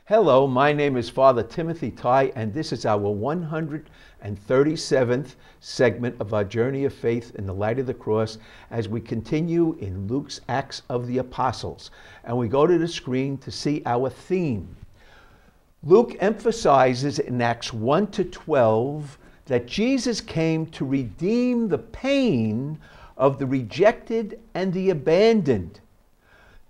Hello, my name is Father Tighe, and this is our 137th segment of our journey of faith in the light of the cross as we continue in Luke's Acts of the Apostles. And we go to the screen to see our theme. Luke emphasizes in Acts 1 to 12 that Jesus came to redeem the pain of the rejected and the abandoned.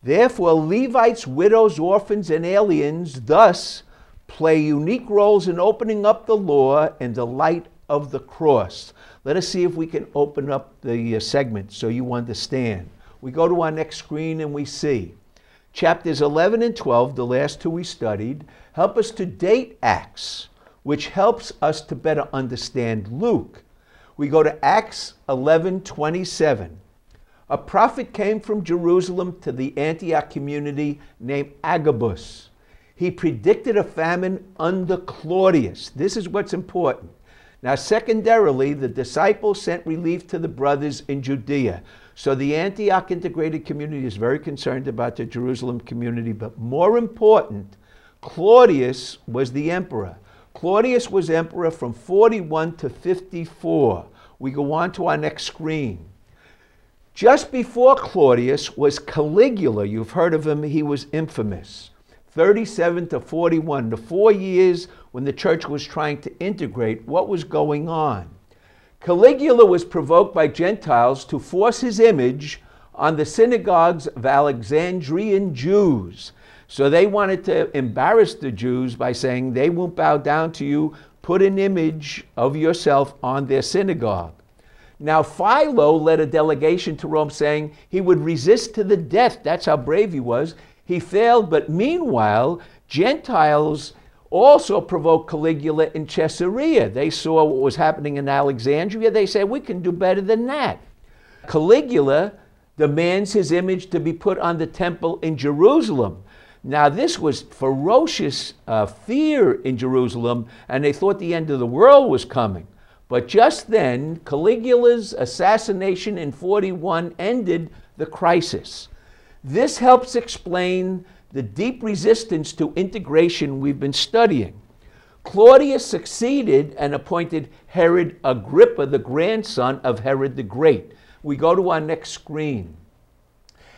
Therefore, Levites, widows, orphans, and aliens thus play unique roles in opening up the law in the light of the cross. Let us see if we can open up the segment so you understand. We go to our next screen and we see chapters 11 and 12, the last two we studied, help us to date Acts, which helps us to better understand Luke. We go to Acts 11:27. A prophet came from Jerusalem to the Antioch community named Agabus. He predicted a famine under Claudius. This is what's important. Now, secondarily, the disciples sent relief to the brothers in Judea. So the Antioch integrated community is very concerned about the Jerusalem community, but more important, Claudius was the emperor. Claudius was emperor from 41 to 54. We go on to our next screen. Just before Claudius was Caligula. You've heard of him. He was infamous. 37 to 41, the 4 years when the church was trying to integrate, what was going on? Caligula was provoked by Gentiles to force his image on the synagogues of Alexandrian Jews. So they wanted to embarrass the Jews by saying they won't bow down to you. Put an image of yourself on their synagogue. Now, Philo led a delegation to Rome saying he would resist to the death. That's how brave he was. He failed, but meanwhile, Gentiles also provoked Caligula in Caesarea. They saw what was happening in Alexandria. They said, we can do better than that. Caligula demands his image to be put on the temple in Jerusalem. Now, this was ferocious fear in Jerusalem, and they thought the end of the world was coming. But just then, Caligula's assassination in 41 ended the crisis. This helps explain the deep resistance to integration we've been studying. Claudius succeeded and appointed Herod Agrippa, the grandson of Herod the Great. We go to our next screen.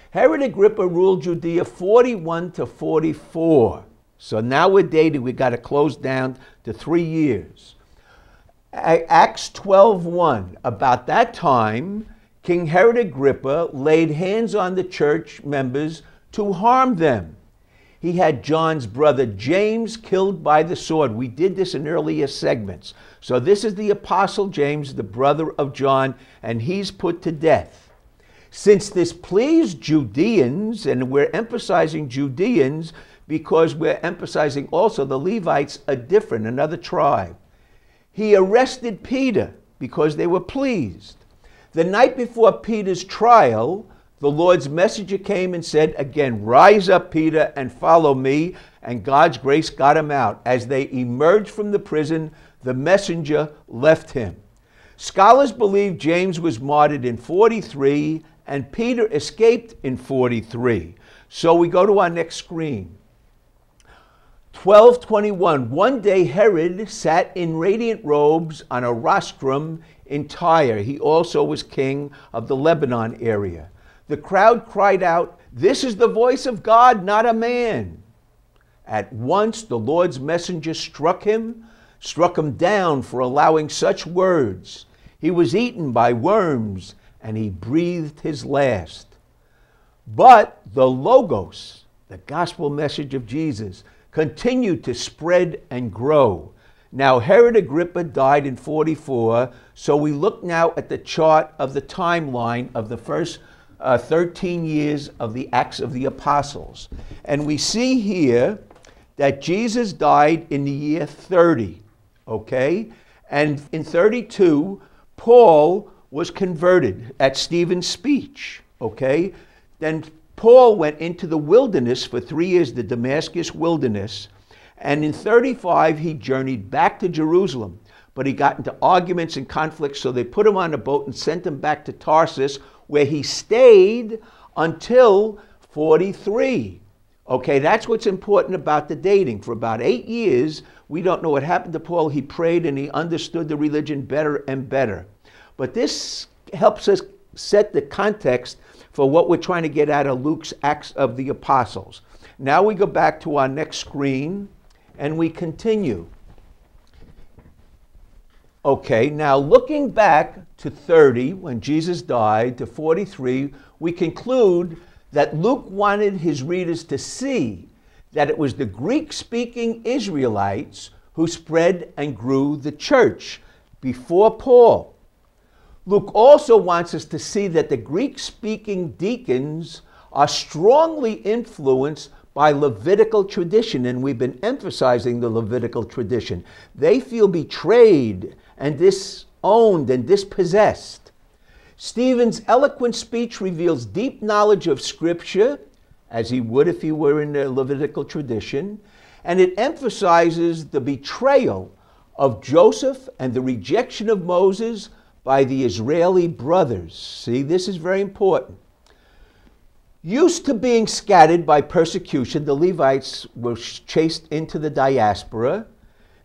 Herod Agrippa ruled Judea 41 to 44. So now we're dated. We got to close down to 3 years. Acts 12:1. About that time, King Herod Agrippa laid hands on the church members to harm them. He had John's brother James killed by the sword. We did this in earlier segments. So this is the Apostle James, the brother of John, and he's put to death. Since this pleased Judeans, and we're emphasizing Judeans because we're emphasizing also the Levites, another tribe. He arrested Peter because they were pleased. The night before Peter's trial, the Lord's messenger came and said, again, rise up, Peter, and follow me. And God's grace got him out. As they emerged from the prison, the messenger left him. Scholars believe James was martyred in 43 and Peter escaped in 43. So we go to our next screen. 12:21. One day Herod sat in radiant robes on a rostrum in Tyre. He also was king of the Lebanon area. The crowd cried out, "This is the voice of God, not a man." At once the Lord's messenger struck him down for allowing such words. He was eaten by worms, and he breathed his last. But the Logos, the gospel message of Jesus, continued to spread and grow. Now, Herod Agrippa died in 44, so we look now at the chart of the timeline of the first 13 years of the Acts of the Apostles. And we see here that Jesus died in the year 30, okay? And in 32, Paul was converted at Stephen's speech, okay? Then Paul went into the wilderness for 3 years, the Damascus wilderness, and in 35 he journeyed back to Jerusalem, but he got into arguments and conflicts, so they put him on a boat and sent him back to Tarsus, where he stayed until 43. Okay, that's what's important about the dating. For about 8 years, we don't know what happened to Paul. He prayed and he understood the religion better and better. But this helps us set the context for what we're trying to get out of Luke's Acts of the Apostles. Now we go back to our next screen and we continue. Okay, now looking back to 30, when Jesus died, to 43, we conclude that Luke wanted his readers to see that it was the Greek-speaking Israelites who spread and grew the church before Paul. Luke also wants us to see that the Greek-speaking deacons are strongly influenced by Levitical tradition, and we've been emphasizing the Levitical tradition. They feel betrayed and disowned and dispossessed. Stephen's eloquent speech reveals deep knowledge of Scripture, as he would if he were in the Levitical tradition, and it emphasizes the betrayal of Joseph and the rejection of Moses by the Israeli brothers. See, this is very important. Used to being scattered by persecution, the Levites were chased into the diaspora.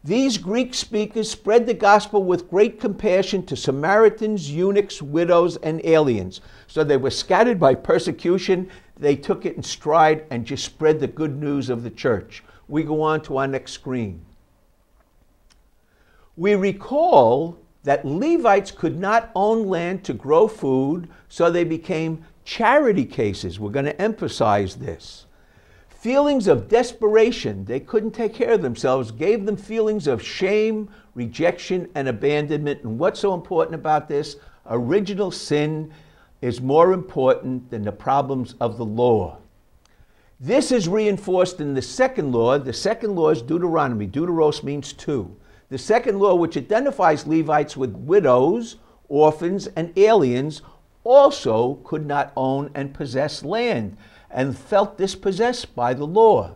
These Greek speakers spread the gospel with great compassion to Samaritans, eunuchs, widows, and aliens. So they were scattered by persecution. They took it in stride and just spread the good news of the church. We go on to our next screen. We recall that Levites could not own land to grow food, so they became charity cases. We're going to emphasize this. Feelings of desperation, they couldn't take care of themselves, gave them feelings of shame, rejection, and abandonment. And what's so important about this? Original sin is more important than the problems of the law. This is reinforced in the second law. The second law is Deuteronomy. Deuteros means two. The second law, which identifies Levites with widows, orphans, and aliens, also could not own and possess land, and felt dispossessed by the law.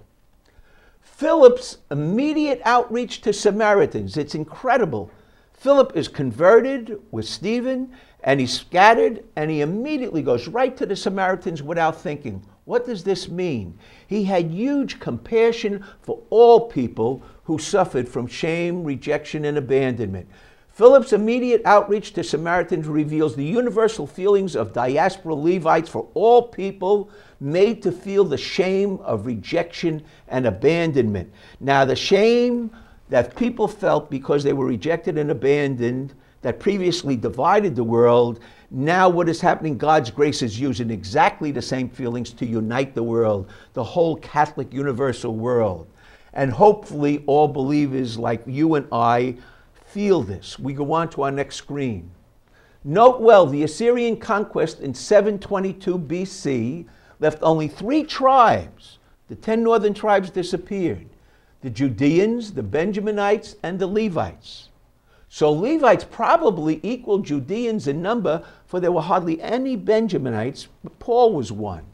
Philip's immediate outreach to Samaritans, it's incredible. Philip is converted with Stephen, and he's scattered, and he immediately goes right to the Samaritans without thinking. What does this mean? He had huge compassion for all people who suffered from shame, rejection, and abandonment. Philip's immediate outreach to Samaritans reveals the universal feelings of diaspora Levites for all people made to feel the shame of rejection and abandonment. Now, the shame that people felt because they were rejected and abandoned, that previously divided the world, now what is happening, God's grace is using exactly the same feelings to unite the world, the whole Catholic universal world. And hopefully all believers like you and I feel this. We go on to our next screen. Note well, the Assyrian conquest in 722 BC left only 3 tribes. The 10 northern tribes disappeared. The Judeans, the Benjaminites, and the Levites. So Levites probably equaled Judeans in number, for there were hardly any Benjaminites, but Paul was one.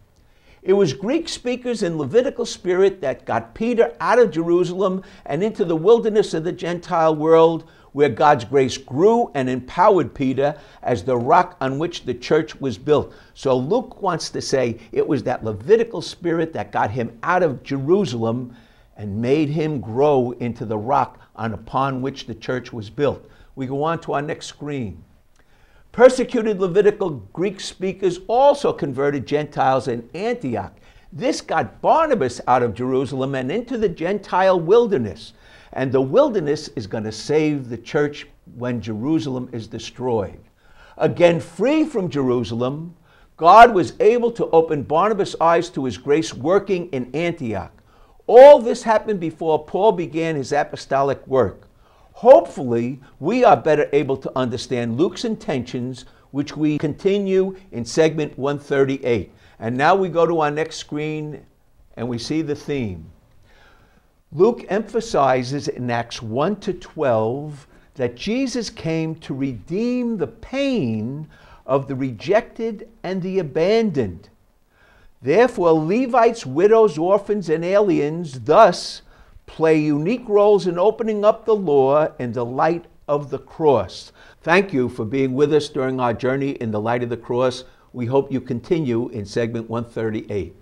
It was Greek speakers in Levitical spirit that got Peter out of Jerusalem and into the wilderness of the Gentile world, where God's grace grew and empowered Peter as the rock on which the church was built. So Luke wants to say it was that Levitical spirit that got him out of Jerusalem and made him grow into the rock upon which the church was built. We go on to our next screen. Persecuted Levitical Greek speakers also converted Gentiles in Antioch. This got Barnabas out of Jerusalem and into the Gentile wilderness. And the wilderness is going to save the church when Jerusalem is destroyed. Again, free from Jerusalem, God was able to open Barnabas' eyes to his grace working in Antioch. All this happened before Paul began his apostolic work. Hopefully, we are better able to understand Luke's intentions, which we continue in segment 138. And now we go to our next screen and we see the theme. Luke emphasizes in Acts 1 to 12 that Jesus came to redeem the pain of the rejected and the abandoned. Therefore, Levites, widows, orphans, and aliens thus play unique roles in opening up the law in the light of the cross. Thank you for being with us during our journey in the light of the cross. We hope you continue in segment 138.